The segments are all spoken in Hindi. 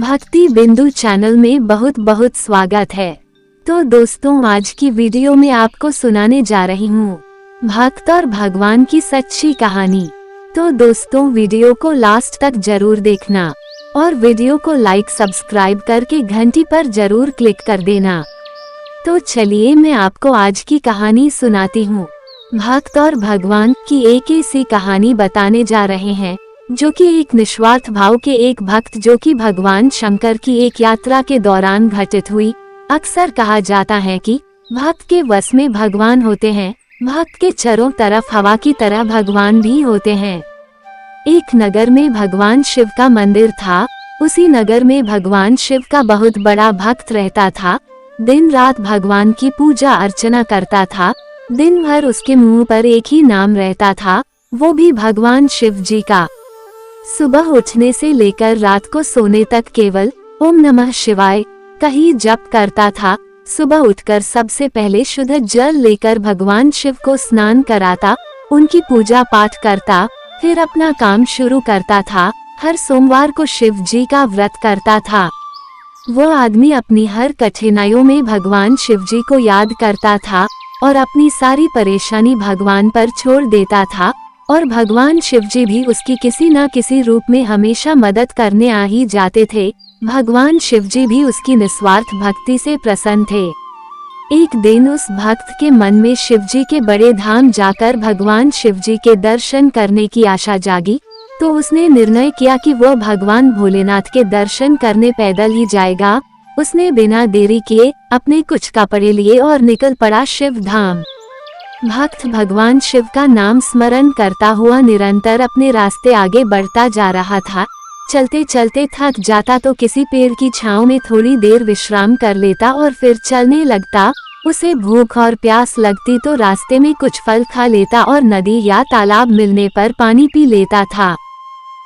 भक्ति बिंदु चैनल में बहुत बहुत स्वागत है। तो दोस्तों, आज की वीडियो में आपको सुनाने जा रही हूँ भक्त और भगवान की सच्ची कहानी। तो दोस्तों, वीडियो को लास्ट तक जरूर देखना और वीडियो को लाइक सब्सक्राइब करके घंटी पर जरूर क्लिक कर देना। तो चलिए मैं आपको आज की कहानी सुनाती हूँ। भक्त और भगवान की एक ऐसी कहानी बताने जा रहे हैं जो कि एक निस्वार्थ भाव के एक भक्त जो कि भगवान शंकर की एक यात्रा के दौरान घटित हुई। अक्सर कहा जाता है कि भक्त के वश में भगवान होते हैं, भक्त के चारों तरफ हवा की तरह भगवान भी होते हैं। एक नगर में भगवान शिव का मंदिर था। उसी नगर में भगवान शिव का बहुत बड़ा भक्त रहता था। दिन रात भगवान की पूजा अर्चना करता था। दिन भर उसके मुंह पर एक ही नाम रहता था, वो भी भगवान शिव जी का। सुबह उठने से लेकर रात को सोने तक केवल ओम नमः शिवाय का ही जप करता था। सुबह उठकर सबसे पहले शुद्ध जल लेकर भगवान शिव को स्नान कराता, उनकी पूजा पाठ करता, फिर अपना काम शुरू करता था। हर सोमवार को शिव जी का व्रत करता था। वो आदमी अपनी हर कठिनाइयों में भगवान शिव जी को याद करता था और अपनी सारी परेशानी भगवान पर छोड़ देता था। और भगवान शिव जी भी उसकी किसी न किसी रूप में हमेशा मदद करने आ ही जाते थे। भगवान शिव जी भी उसकी निस्वार्थ भक्ति से प्रसन्न थे। एक दिन उस भक्त के मन में शिव जी के बड़े धाम जाकर भगवान शिव जी के दर्शन करने की आशा जागी। तो उसने निर्णय किया कि वह भगवान भोलेनाथ के दर्शन करने पैदल ही जाएगा। उसने बिना देरी किए अपने कुछ कपड़े लिए और निकल पड़ा शिव धाम। भक्त भगवान शिव का नाम स्मरण करता हुआ निरंतर अपने रास्ते आगे बढ़ता जा रहा था। चलते चलते थक जाता तो किसी पेड़ की छांव में थोड़ी देर विश्राम कर लेता और फिर चलने लगता। उसे भूख और प्यास लगती तो रास्ते में कुछ फल खा लेता और नदी या तालाब मिलने पर पानी पी लेता था।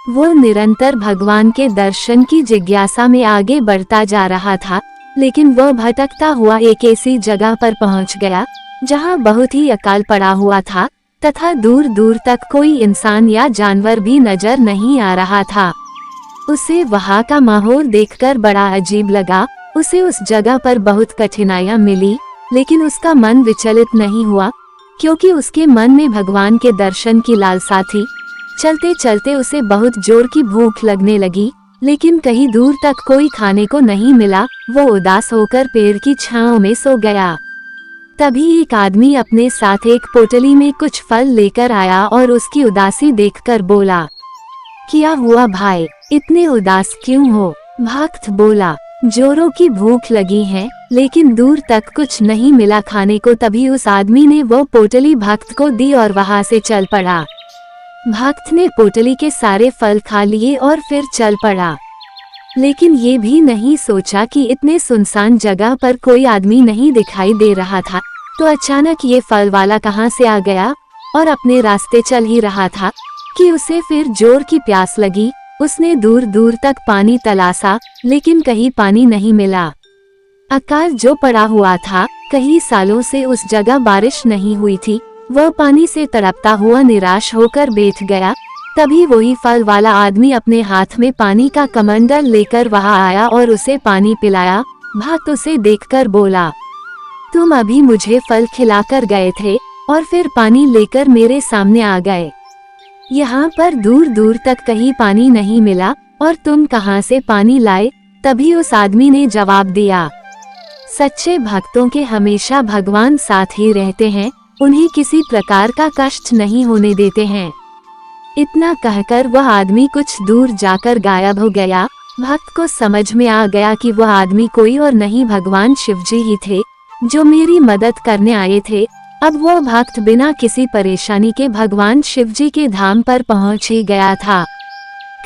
वो निरंतर भगवान के दर्शन की जिज्ञासा में आगे बढ़ता जा रहा था, लेकिन वह भटकता हुआ एक ऐसी जगह पर पहुंच गया जहां बहुत ही अकाल पड़ा हुआ था तथा दूर दूर तक कोई इंसान या जानवर भी नजर नहीं आ रहा था। उसे वहां का माहौल देखकर बड़ा अजीब लगा। उसे उस जगह पर बहुत कठिनाइयां मिली, लेकिन उसका मन विचलित नहीं हुआ क्योंकि उसके मन में भगवान के दर्शन की लालसा थी। चलते चलते उसे बहुत जोर की भूख लगने लगी, लेकिन कहीं दूर तक कोई खाने को नहीं मिला। वो उदास होकर पेड़ की छांव में सो गया। तभी एक आदमी अपने साथ एक पोटली में कुछ फल लेकर आया और उसकी उदासी देखकर बोला, क्या हुआ भाई, इतने उदास क्यों हो? भक्त बोला, जोरों की भूख लगी है लेकिन दूर तक कुछ नहीं मिला खाने को। तभी उस आदमी ने वो पोटली भक्त को दी और वहां से चल पड़ा। भक्त ने पोटली के सारे फल खा लिए और फिर चल पड़ा, लेकिन ये भी नहीं सोचा कि इतने सुनसान जगह पर कोई आदमी नहीं दिखाई दे रहा था। तो अचानक ये फल वाला कहाँ से आ गया और अपने रास्ते चल ही रहा था कि उसे फिर जोर की प्यास लगी। उसने दूर दूर तक पानी तलाशा, लेकिन कहीं पानी नहीं मिला। अकाल जो पड़ा हुआ था, कई सालों से उस जगह बारिश नहीं हुई थी। वह पानी से तड़पता हुआ निराश होकर बैठ गया। तभी वही फल वाला आदमी अपने हाथ में पानी का कमंडल लेकर वहां आया और उसे पानी पिलाया। भक्त उसे देखकर बोला, तुम अभी मुझे फल खिलाकर गए थे और फिर पानी लेकर मेरे सामने आ गए। यहाँ पर दूर दूर तक कहीं पानी नहीं मिला और तुम कहाँ से पानी लाए? तभी उस आदमी ने जवाब दिया, सच्चे भक्तों के हमेशा भगवान साथ ही रहते हैं, उन्हें किसी प्रकार का कष्ट नहीं होने देते हैं। इतना कहकर वह आदमी कुछ दूर जाकर गायब हो गया। भक्त को समझ में आ गया कि वह आदमी कोई और नहीं भगवान शिव जी ही थे जो मेरी मदद करने आए थे। अब वह भक्त बिना किसी परेशानी के भगवान शिव जी के धाम पर पहुंच ही गया था।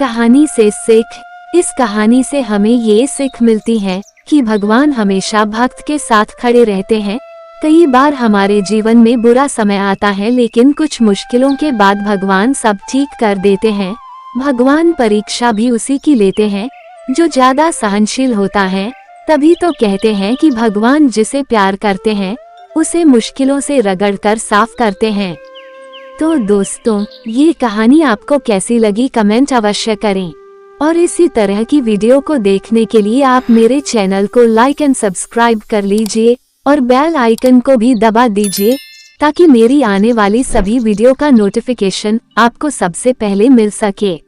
कहानी से सीख। इस कहानी से हमें ये सीख मिलती है कि भगवान हमेशा भक्त के साथ खड़े रहते हैं। कई बार हमारे जीवन में बुरा समय आता है, लेकिन कुछ मुश्किलों के बाद भगवान सब ठीक कर देते हैं। भगवान परीक्षा भी उसी की लेते हैं जो ज्यादा सहनशील होता है। तभी तो कहते हैं कि भगवान जिसे प्यार करते हैं उसे मुश्किलों से रगड़कर साफ करते हैं। तो दोस्तों, ये कहानी आपको कैसी लगी कमेंट अवश्य करें। और इसी तरह की वीडियो को देखने के लिए आप मेरे चैनल को लाइक एंड सब्सक्राइब कर लीजिए और बेल आइकन को भी दबा दीजिए ताकि मेरी आने वाली सभी वीडियो का नोटिफिकेशन आपको सबसे पहले मिल सके।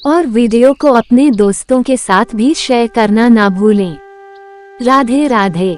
और वीडियो को अपने दोस्तों के साथ भी शेयर करना ना भूलें। राधे राधे।